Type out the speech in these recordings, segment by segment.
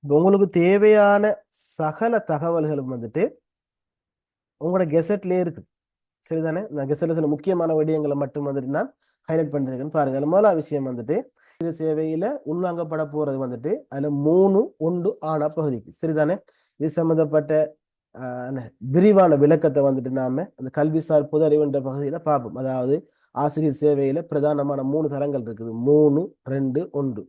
உங்களுக்கு தேவையான சகல தகவல்களும் வந்துட்டு உங்களோட கெசட்லயே இருக்கு. சரிதானே? நான் கெசட்ல சில முக்கியமான விடயங்களை மட்டும் வந்துட்டு நான் ஹைலைட் பண்ணிருக்கேன்னு பாருங்க. அதுல முதலாவது விஷயம் வந்துட்டு இது சேவையில உள்வாங்கப்பட போறது வந்துட்டு அதுல 3 ஒன்று ஆனா பகுதிக்கு. சரிதானே? இது சம்பந்தப்பட்ட விரிவான விளக்கத்தை வந்துட்டு நாம அந்த கல்விசார் பொது அறிவு என்ற பகுதியில பார்ப்போம். அதாவது ஆசிரியர் சேவையில பிரதானமான 3 தரங்கள் இருக்குது. 3, 2, 1.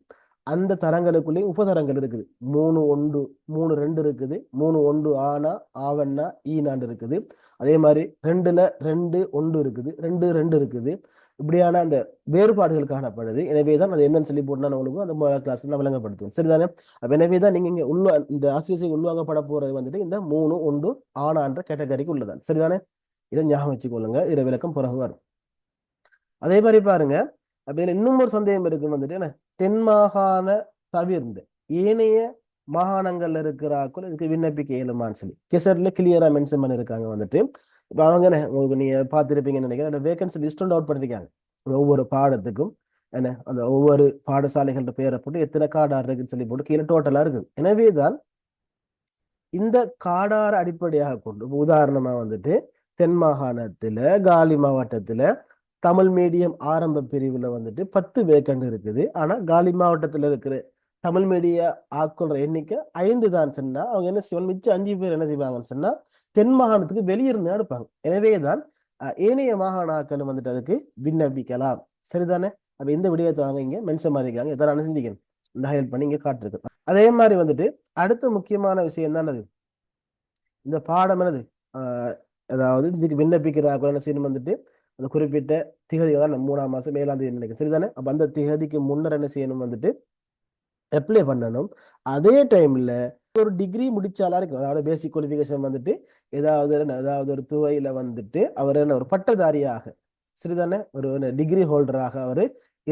அந்த தரங்களுக்குள்ளேயும் உபதரங்கள் இருக்குது. 3 1 3 2 இருக்குது. 3 1 ஆனா ஆவண்ணா ஈனாண்டு இருக்குது. அதே மாதிரி 2ல 2 1 இருக்குது. 2 2 இருக்குது. இப்படியான அந்த வேறுபாடுகள் காணப்படுது. எனவேதான் அது என்னன்னு சொல்லி போட்டு நான் உங்களுக்கு அந்த முதல் கிளாஸ் நான் விளங்கப்படுத்துவேன். சரிதானே? அப்ப எனவேதான் நீங்க இங்க இந்த ஆசிரியர் உள்வாங்கப்பட போறது வந்துட்டு இந்த 3 1 ஆனான்ற கேட்டகரிக்கு உள்ளதான். சரிதானே? இதை ஞாபகம் வச்சுக்கொள்ளுங்க. இதை விளக்கம் பிறகு வரும். அதே மாதிரி பாருங்க, அப்ப இதுல இன்னும் ஒரு சந்தேகம் இருக்கு வந்துட்டு என்ன, தென் மாகாண தவிர்ந்து ஏனைய மாகாணங்கள்ல இருக்கிறாக்கள் இதுக்கு விண்ணப்பிக்க இயலுமான்னு சொல்லி கெசட்ல கிளியரா மென்ஷன் பண்ணிருக்காங்க வந்துட்டு. இப்ப அவங்க என்ன உங்களுக்கு நீங்க பார்த்துருப்பீங்கன்னு நினைக்கிறேன், அந்த வேகன்சி லிஸ்ட் அவுட் பண்ணிருக்காங்க. ஒவ்வொரு பாடத்துக்கும் என்ன அந்த ஒவ்வொரு பாடசாலைகளோட பேரை போட்டு எத்தனை கார்டார் இருக்குன்னு சொல்லி போட்டு கீழே டோட்டலா இருக்குது. எனவேதான் இந்த காடார அடிப்படையாக கொண்டு உதாரணமா வந்துட்டு தென் மாகாணத்துல காலி மாவட்டத்துல தமிழ் மீடியம் ஆரம்ப பிரிவுல வந்துட்டு 10 வேக்கண்ட் இருக்குது. ஆனா காலி மாவட்டத்துல இருக்கிற தமிழ் மீடிய ஆட்கொள்ற எண்ணிக்கை 5 தான் சொன்னா அவங்க என்ன செய்வாங்க, மிச்சம் 5 பேர் என்ன செய்வாங்கன்னு சொன்னா தென் மாகாணத்துக்கு வெளியிருந்து எடுப்பாங்க. எனவேதான் ஏனைய மாகாண ஆட்கள் வந்துட்டு அதுக்கு விண்ணப்பிக்கலாம். சரிதானே? அப்ப இந்த விடயத்தை வாங்க இங்க மென்ஷன் பண்ணிருக்காங்க. எதாவது சிந்திக்கணும், இந்த ஹைலைட் பண்ணி இங்க காட்டிருக்கு. அதே மாதிரி வந்துட்டு அடுத்த முக்கியமான விஷயம் தான் அது இந்த பாடம் என்னது, அதாவது இதுக்கு விண்ணப்பிக்கிற சீன் வந்துட்டு அந்த குறிப்பிட்ட திகதிகள் தான் 3ஆம் மாசம் 7ஆம் தேதி நினைக்கிறேன். சரிதானே? அப்ப அந்த திகதிக்கு முன்னர் என்ன செய்யணும் வந்துட்டு அப்ளை பண்ணணும். அதே டைம்ல ஒரு டிகிரி முடிச்சாலா இருக்கும். அதாவது பேசிக் குவாலிஃபிகேஷன் வந்துட்டு ஏதாவது ஒரு துறையில வந்துட்டு அவர் என்ன ஒரு பட்டதாரியாக, சரிதானே, ஒரு டிகிரி ஹோல்டராக அவர்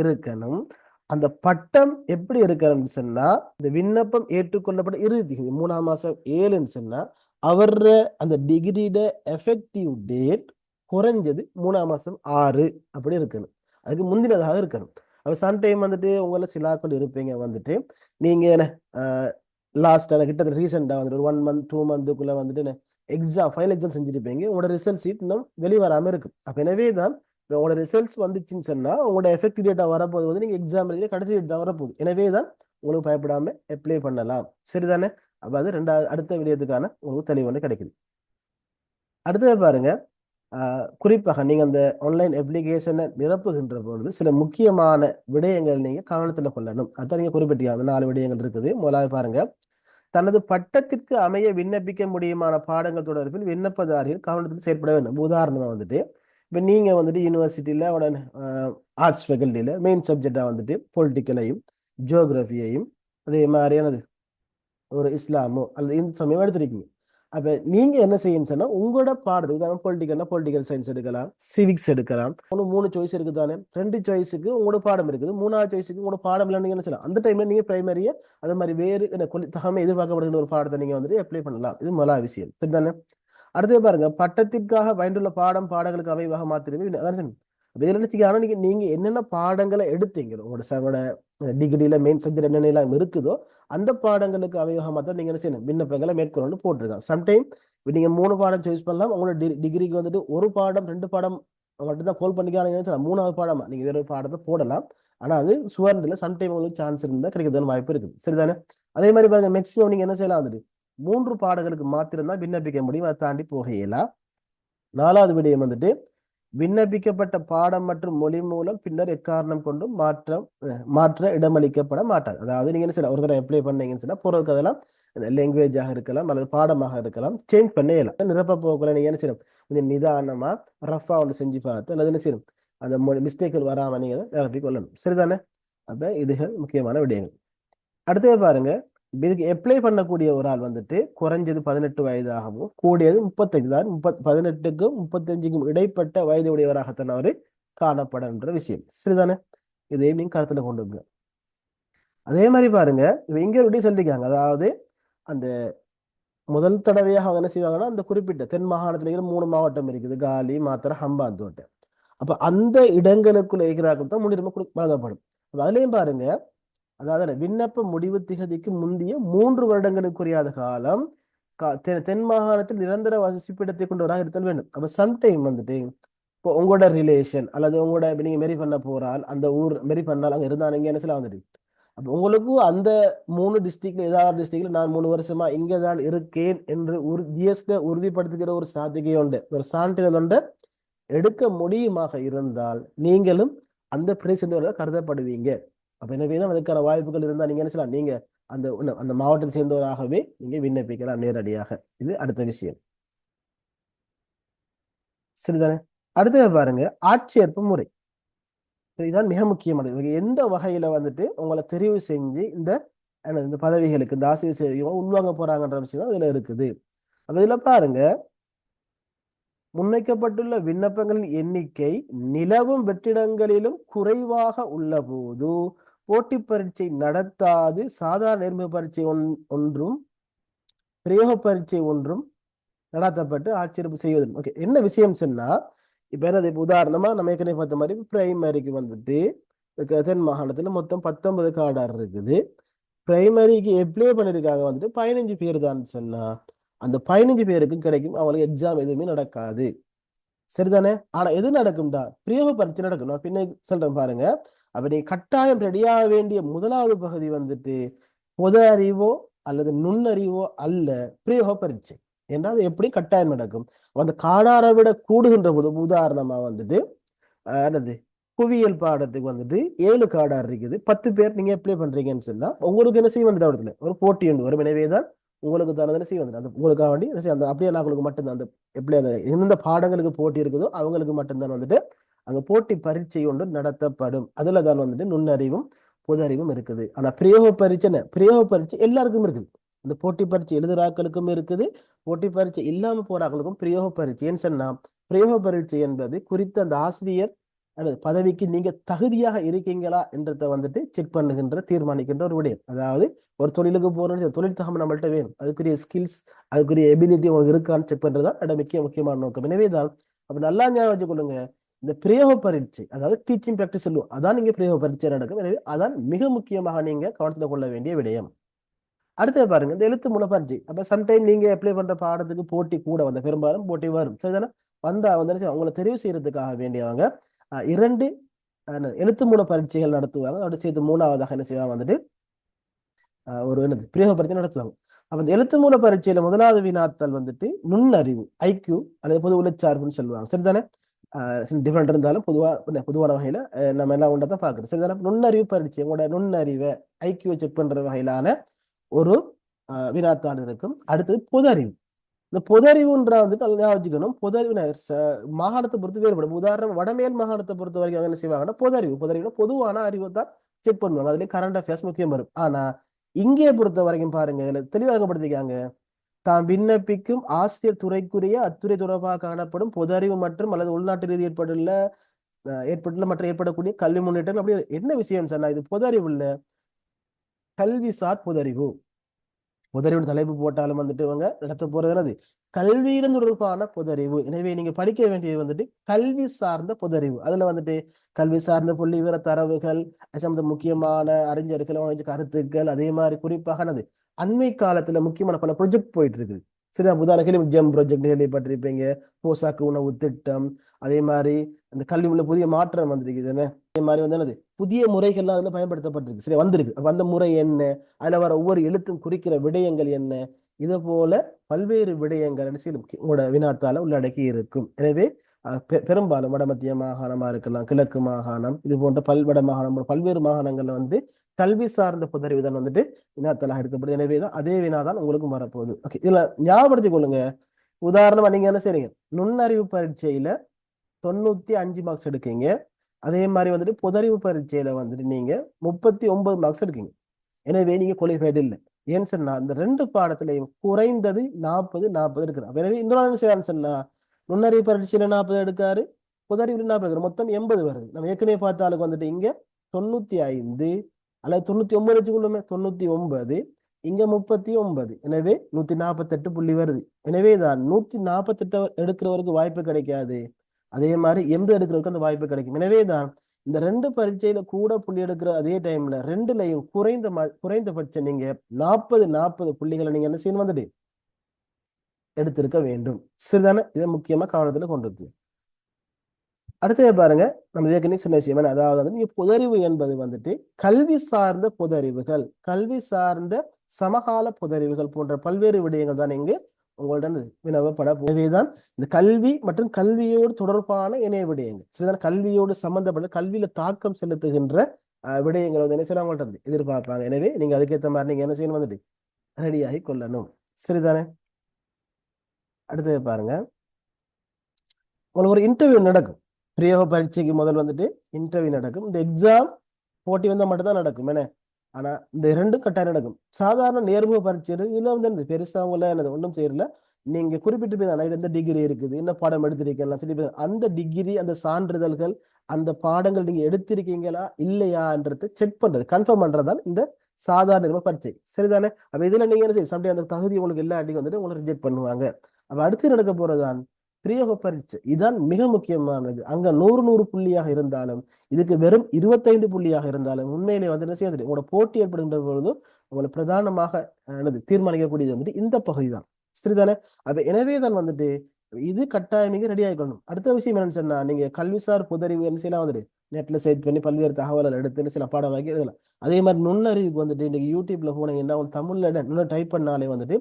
இருக்கணும். அந்த பட்டம் எப்படி இருக்கணும்னு சொன்னா இந்த விண்ணப்பம் ஏற்றுக்கொள்ளப்பட்ட இறுதி 3ஆம் மாசம் 7ன்னு சொன்னா அவர அந்த டிகிரியோட எஃபெக்டிவ் டேட் குறைஞ்சது 3ஆம் மாசம் 6 அப்படி இருக்கணும். அதுக்கு முந்தினதாக இருக்கணும். அப்ப சம்டைம் வந்துட்டு உங்களை சிலாக்கள் இருப்பீங்க வந்துட்டு நீங்க லாஸ்ட் கிட்டத்தட்ட ரீசெண்டா வந்துட்டு ஒரு 1 மந்த் 2 மந்த்துக்குள்ள வந்துட்டு எக்ஸாம் ஃபைனல் எக்ஸாம் செஞ்சிருப்பீங்க. உங்களோட ரிசல்ட் சீட் இன்னும் வெளிவராம இருக்கு. அப்ப எனவே தான் உங்களோட ரிசல்ட்ஸ் வந்துச்சுன்னு சொன்னா உங்களோட எஃபெக்டிவ் டேட்டா வரப்போது வந்து நீங்க எக்ஸாம் எழுதி கடைசி டேட் தான் வரப்போகுது. எனவே தான் உங்களுக்கு பயப்படாம அப்ளை பண்ணலாம். சரிதானே? அப்ப அது ரெண்டாவது அடுத்த விடயத்துக்கான உங்களுக்கு தெளிவு வந்து கிடைக்குது. அடுத்தது பாருங்க, குறிப்பாக நீங்க அந்த ஆன்லைன் அப்ளிகேஷனை நிரப்புகின்ற பொழுது சில முக்கியமான விடயங்கள் நீங்க கவனத்துல கொள்ளணும். அதான் நீங்க குறிப்பிட்டீங்க, அந்த 4 விடயங்கள் இருக்குது. முதலாவது பாருங்க, தனது பட்டத்திற்கு அமைய விண்ணப்பிக்க முடியுமான பாடங்கள் தொடர்பில் விண்ணப்பதாரிகள் கவனத்தில் செயற்பட வேண்டும். உதாரணமா வந்துட்டு இப்ப நீங்க வந்துட்டு யூனிவர்சிட்டியில ஆர்ட்ஸ் ஃபேக்கல்ட்டியில மெயின் சப்ஜெக்டா வந்துட்டு பொலிட்டிக்கலையும் ஜியோகிராஃபியையும் அதே மாதிரியானது ஒரு இஸ்லாமோ அல்லது இந்து சமயம் எடுத்திருக்கீங்க. அப்ப நீங்க என்ன செய்யணும் சொன்னா உங்களோட பாடத்துக்கு உதாரணம் பொலிட்டிக்கல்னா பொலிட்டிக்கல் சயின்ஸ் எடுக்கலாம், சிவிக்ஸ் எடுக்கலாம். 3 சாய்ஸ் இருக்கு தானே. 2 சாய்ஸுக்கு உங்களோட பாடம் இருக்குது, 3ஆவது சாய்ஸுக்கு உங்களோட பாடம் இல்லைன்னு என்ன செய்யலாம். அந்த டைம்ல நீங்க பிரைமரியா அது மாதிரி வேறு தகமை எதிர்பார்க்கப்படுகிற ஒரு பாடத்தை நீங்க வந்துட்டு அப்ளை பண்ணலாம். இது முதலாவது விஷயம். சரிதானே? அடுத்தது பாருங்க, பட்டத்திற்காக பயின்றுள்ள பாடங்களுக்கு அமைவாக மாத்திரமே அதான் ஆனா நீங்க என்னென்ன பாடங்களை எடுத்தீங்க உங்களோட டிகிரியில மெயின் சப்ஜெக்ட் என்னென்ன எல்லாம் இருக்குதோ அந்த பாடங்களுக்கு அமைவாக மாத்திரம் நீங்க என்ன செய்யணும், விண்ணப்பங்களை மேற்கொள்ளணும்னு போட்டிருக்காங்க. சம்டைம் நீங்க 3 பாடம் சாய்ஸ் பண்ணலாம். உங்களோட டிகிரிக்கு வந்துட்டு 1 பாடம் 2 பாடம் மட்டும்தான் கோல் பண்ணிக்காங்க. 3ஆவது பாடமா நீங்க வேற பாடத்தை போடலாம். ஆனா அது சுவர்ல சம்டைம் உங்களுக்கு சான்ஸ் இருந்தா கிடைக்கிறதுன்னு வாய்ப்பு இருக்குது. சரிதானே? அதே மாதிரி பாருங்க, மேக்சிமம் நீங்க என்ன செய்யலாம் வந்துட்டு 3 பாடங்களுக்கு மாத்திரம்தான் விண்ணப்பிக்க முடியும். அதை தாண்டி போக இயலாம். 4வது விடயம் வந்துட்டு விண்ணப்பிக்கப்பட்ட பாடம் மற்றும் மொழி மூலம் பின்னர் எக்காரணம் கொண்டும் மாற்ற இடமளிக்கப்பட மாட்டாது. அதாவது நீங்க என்ன செய்யலாம், ஒரு தடவை அப்ளை பண்ணீங்கன்னு சொன்னா பொருளுக்கு அதெல்லாம் லாங்குவேஜாக இருக்கலாம் அல்லது பாடமாக இருக்கலாம், சேஞ்ச் பண்ணலாம். நிரப்ப போக்குள்ள நீங்க என்ன செய்யணும், கொஞ்சம் நிதானமா ரஃபா ஒன்று செஞ்சு பார்த்து அல்லது என்ன செய்யணும், அந்த மிஸ்டேக்கள் வராம நீங்க நிரப்பி கொள்ளணும். சரிதானே? அப்ப இதுகள் முக்கியமான விடயங்கள். அடுத்தது பாருங்க, இதுக்கு அப்ளை பண்ணக்கூடிய ஒரு ஆள் வந்துட்டு குறைஞ்சது 18 வயதாகவும் கூடியது 35 தான். 18க்கும் 35க்கும் இடைப்பட்ட வயது உடையவராகத்தான் அவரு காணப்படுன்ற விஷயம். சரிதானே? இதையும் நீங்க கருத்துல கொண்டு வந்து அதே மாதிரி பாருங்க, இங்க எப்படி சொல்லிருக்காங்க, அதாவது அந்த முதல் தடவையாக அவங்க என்ன செய்வாங்கன்னா அந்த குறிப்பிட்ட தென் மாகாணத்துல இருக்கிற 3 மாவட்டம் இருக்குது, காலி மாத்திர ஹம்பாந்தோட்டை. அப்ப அந்த இடங்களுக்குள்ள இருக்கிறார்கள் தான் முன்னுரிமை வழங்கப்படும். அதுலயும் பாருங்க, அதாவது விண்ணப்ப முடிவு திகதிக்கு முந்தைய 3 வருடங்களுக்குரியாத காலம் தென் மாகாணத்தில் நிரந்தர வசிப்பிடத்தை கொண்டவராக இருத்தல் வேண்டும். அப்ப சம்டைம் வந்துட்டு இப்போ உங்களோட ரிலேஷன் அல்லது உங்களோட நீங்க மெரி பண்ண போறால் அந்த ஊர் மெரி பண்ணால் அங்க இருந்தாங்க என்ன சொல்ல வந்துட்டு அப்ப உங்களுக்கு அந்த 3 டிஸ்ட்ரிக்ட்ல ஏதாவது டிஸ்ட்ரிக்ட்ல நான் 3 வருஷமா இங்கதான் இருக்கேன் என்று உறுதிப்படுத்துகிற ஒரு சாதிகை உண்டு, ஒரு சான்றிதழ் ஒன்று எடுக்க முடியுமாக இருந்தால் நீங்களும் அந்த பிரதேசத்தோட கருதப்படுவீங்க. அப்ப எனவேதான் அதுக்கான வாய்ப்புகள் இருந்தா நீங்க என்ன செய்யலாம், நீங்க அந்த அந்த மாவட்டத்தை சேர்ந்தவராகவே நீங்க விண்ணப்பிக்கலாம் நேரடியாக. இது அடுத்த விஷயம். சரிதானே? அடுத்தது பாருங்க, ஆட்சேர்ப்பு முறை. இதுதான் மிக முக்கியமானது. எந்த வகையில வந்துட்டு உங்களை தெரிவு செஞ்சு இந்த பதவிகளுக்கு இந்த ஆசிரியர் சேவையும் உள்வாங்க போறாங்கன்ற விஷயம் தான் இதுல இருக்குது. அப்ப இதுல பாருங்க, முன்வைக்கப்பட்டுள்ள விண்ணப்பங்களின் எண்ணிக்கை நிலவும் வெற்றிடங்களிலும் குறைவாக உள்ள போது போட்டி பரீட்சை நடத்தாது சாதாரண நேர்முக பரீட்சை ஒன்றும் பிரயோக பரீட்சை ஒன்றும் நடாத்தப்பட்டு ஆட்சேர்ப்பு செய்வது. ஓகே, என்ன விஷயம் சொன்னா இப்ப என்னது, இப்ப உதாரணமா நம்ம ஏற்கனவே பார்த்த மாதிரி பிரைமரிக்கு வந்துட்டு தென் மாகாணத்துல மொத்தம் 19 கார்டார் இருக்குது. பிரைமரிக்கு அப்ளை பண்ணிருக்காங்க வந்துட்டு 15 பேர் தான் சொன்னா அந்த 15 பேருக்கு கிடைக்கும், அவங்களுக்கு எக்ஸாம் எதுவுமே நடக்காது. சரிதானே? ஆனா எது நடக்கும்டா, பிரயோக பரீட்சை நடக்கும். நான் பின்ன சொல்றேன் பாருங்க. அப்படி கட்டாயம் ரெடியாக வேண்டிய முதலாவது பகுதி வந்துட்டு பொது அறிவோ அல்லது நுண்ணறிவோ அல்ல, பிரயோக பரீட்சை என்றால் எப்படி கட்டாயம் நடக்கும். அந்த காடாரை விட கூடுகின்ற போது உதாரணமா வந்துட்டு என்னது புவியியல் பாடத்துக்கு வந்துட்டு 7 காடார் இருக்குது, 10 பேர் நீங்க அப்ளை பண்றீங்கன்னு சொன்னா உங்களுக்கு என்ன செய்ய வந்துட்டு இடத்துல ஒரு போட்டி ஒன்று வரும். எனவேதான் உங்களுக்கு தனது செய்ய வந்துட்டு அந்த உங்களுக்காக வேண்டி அந்த அப்படியே நாங்களுக்கு மட்டும்தான் அந்த எப்படி அந்த எந்தெந்த பாடங்களுக்கு போட்டி இருக்குதோ அவங்களுக்கு மட்டும்தான் வந்துட்டு அங்க போட்டி பரீட்சை ஒன்று நடத்தப்படும். அதுல தான் வந்துட்டு நுண்ணறிவும் பொது அறிவும் இருக்குது. ஆனா பிரயோக பரீட்சை எல்லாருக்கும் இருக்குது. இந்த போட்டி பரீட்சை எழுதுறாக்களுக்கும் இருக்குது, போட்டி பரீட்சை இல்லாம போறாக்களுக்கும் பிரயோக பரீட்சை. ஏன்னு சொன்னா பிரயோக பரீட்சை என்பது குறித்த அந்த ஆசிரியர் பதவிக்கு நீங்க தகுதியாக இருக்கீங்களா என்றதை வந்துட்டு செக் பண்ணுகின்ற தீர்மானிக்கின்ற ஒரு விடயம். அதாவது ஒரு தொழிலுக்கு போறோம்னு தொழில் தகவல் நம்மள்ட்ட வேணும், அதுக்குரிய ஸ்கில்ஸ் அதுக்குரிய எபிலிட்டி உங்களுக்கு இருக்கான்னு செக் பண்றதுதான் முக்கியமான நோக்கம். எனவேதான் அப்ப நல்லா ஞாபகம் வச்சுக்கொள்ளுங்க, இந்த பிரயோக பரீட்சை அதாவது டீச்சிங் பிராக்டிஸ் சொல்லுவோம், அதான் நீங்க பிரயோக பரீட்சை நடக்கும். எனவே அதான் மிக முக்கியமாக நீங்க கவனத்தில் கொள்ள வேண்டிய விடயம். அடுத்தது பாருங்க, இந்த எழுத்து மூல பரீட்சை. அப்ப சம்டைம் நீங்க அப்ளை பண்ற பாடத்துக்கு போட்டி கூட வந்த பெரும்பாலும் போட்டி வரும். சரிதானே? வந்தா வந்து அவங்களை தெரிவு செய்யறதுக்காக வேண்டியவங்க 2 எழுத்து மூல பரீட்சைகள் நடத்துவாங்க. அப்படி சேர்த்து 3ஆவதாக என்ன செய்வாங்க வந்துட்டு ஒரு என்னது பிரயோக பரீட்சை நடத்துவாங்க. அப்ப இந்த எழுத்து மூல பரீட்சையில முதலாவது வினாத்தல் வந்துட்டு நுண்ணறிவு ஐக்யூ அல்லது பொது உளச்சார்புன்னு சொல்லுவாங்க. சரிதானே? டிஃபரெண்ட் இருந்தாலும் பொதுவான வகையில நம்ம எல்லாம் ஒன்றதான் பாக்குறோம். சரிதானே? நுண்ணறிவு பரீட்சை உங்களோட நுண்ணறிவை ஐக்யூ செக் பண்ற வகையிலான ஒரு வினாத்தாள் இருக்கும். அடுத்தது பொது அறிவு. இந்த பொது அறிவுன்ற வந்துட்டு நல்லா வச்சுக்கணும். பொது அறிவு மாகாணத்தை பொறுத்து வேறுபடும். உதாரணம் வடமேல் மாகாணத்தை பொறுத்த வரைக்கும் என்ன செய்வாங்கன்னா பொது அறிவு பொதுவான அறிவை தான் செக் பண்ணுவாங்க. அதுல கரண்ட் அஃபேர்ஸ் முக்கியம் வரும். ஆனா இங்கே பொறுத்த வரைக்கும் பாருங்க, இதுல தெளிவாகப்படுத்திக்காங்க, தாம் விண்ணப்பிக்கும் ஆசிரியர் துறைக்குரிய அத்துறை தொடர்பாக காணப்படும் பொது அறிவு மற்றும் அல்லது உள்நாட்டு ரீதி ஏற்பட்டுள்ள மற்றும் ஏற்படக்கூடிய கல்வி முன்னேற்றம். அப்படி என்ன விஷயம் சொன்னா, இது பொது அறிவு இல்ல, கல்விசார் பொதறிவு. பொதறிவு தலைப்பு போட்டாலும் வந்துட்டு இவங்க நடத்த போறது கல்வியிடம் தொடர்பான பொதறிவு. எனவே நீங்க படிக்க வேண்டியது வந்துட்டு கல்வி சார்ந்த பொதறிவு. அதுல வந்துட்டு கல்வி சார்ந்த புள்ளி விவர தரவுகள், முக்கியமான அறிஞர்கள் கருத்துக்கள், அதே மாதிரி குறிப்பாக அண்மை காலத்துல முக்கியமான பல ப்ரொஜெக்ட் போயிட்டு இருக்குது. சரி, உதாரணம் ஜெம் ப்ரொஜெக்ட் கேள்விப்பட்டிருப்பீங்க, போசாக்கு உணவு திட்டம், அதே மாதிரி அந்த கல்வி உள்ள புதிய மாற்றம் வந்திருக்குது. அதே மாதிரி வந்து என்னது புதிய முறைகள்லாம் அதுல பயன்படுத்தப்பட்டிருக்கு. சரி, வந்திருக்கு. அந்த முறை என்ன, அதுல வர ஒவ்வொரு எழுத்தும் குறிக்கிற விடயங்கள் என்ன, இது போல பல்வேறு விடயங்கள் உங்களோட வினாத்தால உள்ளடக்கி இருக்கும். எனவே பெரும்பாலும் வடமத்திய மாகாணமா இருக்கலாம், கிழக்கு மாகாணம், இது போன்ற பல்வட மாகாணம், பல்வேறு மாகாணங்கள்ல வந்து கல்வி சார்ந்த புதறிவு தான் வந்துட்டு வினாத்தலாக எடுக்கப்படுது. எனவேதான் அதே வினாதான் உங்களுக்கும் வரப்போகுது. ஓகே, இதுல ஞாபகப்படுத்திக் கொள்ளுங்க. உதாரணமா நீங்க என்ன செய்றீங்க, நுண்ணறிவு பரீட்சையில 95 மார்க்ஸ் எடுக்கீங்க. அதே மாதிரி வந்துட்டு பொதறிவு பரீட்சையில வந்துட்டு நீங்க 39 மார்க்ஸ் எடுக்கீங்க. எனவே நீங்க குவாலிஃபைடு இல்லை. ஏன்னு சொன்னா இந்த 2 பாடத்திலையும் குறைந்தது 40 இருக்கிறார். எனவே இன்னொரு செய்யறான்னு சொன்னா நுண்ணறிவு பரீட்சையில 40 எடுக்காரு, பொதறிவுல 40 எடுக்காரு, மொத்தம் 80 வருது. நம்ம ஏற்கனவே பார்த்தாலும் வந்துட்டு இங்க 95 அல்லது 99 வச்சுக்கொள்ளுமே, 99 இங்க 39, எனவே 148 புள்ளி வருது. எனவேதான் 148 எடுக்கிறவருக்கு வாய்ப்பு கிடைக்காது, அதே மாதிரி 80 எடுக்கிறவருக்கு அந்த வாய்ப்பு கிடைக்கும். எனவேதான் இந்த 2 பரீட்சையில கூட புள்ளி எடுக்கிற அதே டைம்ல 2லயும் குறைந்தபட்சம் நீங்க 40 புள்ளிகளை நீங்க என்ன செய்யணும் வந்துட்டு எடுத்திருக்க வேண்டும். சரிதானே? இதை முக்கியமா கவனத்துல கொண்டு இருக்கு. அடுத்தது பாருங்க, நம்ம ஏற்கனவே சொன்ன விஷயம் என்ன, அதாவது வந்து நீங்க பொதறிவு என்பது வந்துட்டு கல்வி சார்ந்த பொதறிவுகள், கல்வி சார்ந்த சமகால பொதறிவுகள் போன்ற பல்வேறு விடயங்கள் தான் இங்கு உங்களுடன் வினவப்பட போவேதான். இந்த கல்வி மற்றும் கல்வியோடு தொடர்பான இணைய விடயங்கள், சரிதான், கல்வியோடு சம்பந்தப்பட்ட கல்வியில தாக்கம் செலுத்துகின்ற விடயங்கள் வந்து என்ன செய்யலாம் உங்கள்ட்ட எதிர்பார்ப்பாங்க. எனவே நீங்க அதுக்கேற்ற மாதிரி நீங்க என்ன செய்யணும் வந்துட்டு ரெடியாகி கொள்ளணும். சரிதானே? அடுத்தது பாருங்க, உங்களுக்கு ஒரு இன்டர்வியூ நடக்கும். பிரயோக பரீட்சைக்கு முதல் வந்துட்டு இன்டர்வியூ நடக்கும். இந்த எக்ஸாம் போட்டி வந்தால் மட்டும்தான் நடக்கும் என்ன. ஆனா இந்த 2 கட்டாயம் நடக்கும். சாதாரண நேர்முக பரீட்சை இதுல வந்து பெருசா உங்களை என்னது ஒன்றும் செய்யல. நீங்க குறிப்பிட்டு போய் தான் எந்த டிகிரி இருக்குது, என்ன பாடம் எடுத்திருக்கீங்களா சொல்லி அந்த டிகிரி, அந்த சான்றிதழ்கள், அந்த பாடங்கள் நீங்க எடுத்திருக்கீங்களா இல்லையான்றது செக் பண்றது, கன்ஃபார்ம் பண்றதுதான் இந்த சாதாரண பரீட்சை. சரிதானே? அப்ப இதுல நீங்க என்ன செய்யும், சம்டே அந்த தகுதி உங்களுக்கு எல்லா அடிக்கும் வந்துட்டு உங்களை ரிஜெக்ட் பண்ணுவாங்க. அப்ப அடுத்து நடக்க போறதுதான் பிரயோக பரீட்சை. இதுதான் மிக முக்கியமானது. அங்க 100 புள்ளியாக இருந்தாலும் இதுக்கு வெறும் 25 புள்ளியாக இருந்தாலும் உண்மையிலே வந்து என்ன செய்யாது, உங்களோட போட்டி ஏற்படுகின்ற பொழுது உங்களை பிரதானமாக தீர்மானிக்கக்கூடியது வந்துட்டு இந்த பகுதி தான். சரிதானே? அப்ப எனவே தான் வந்துட்டு இது கட்டாயம் நீங்க ரெடி ஆகிக்கணும். அடுத்த விஷயம் என்னன்னு சொன்னா, நீங்க கல்விசார் புதறிவு என்ன செய்யலாம் வந்துட்டு நெட்ல சர்ச் பண்ணி பல்வேறு தகவல்கள் எடுத்து சில பாடம் வாங்கி எழுதலாம். அதே மாதிரி நுண்ணறிவுக்கு வந்துட்டு இன்னைக்கு யூடியூப்ல போனீங்கன்னா தமிழ்ல இன்னும் டைப் பண்ணாலே வந்துட்டு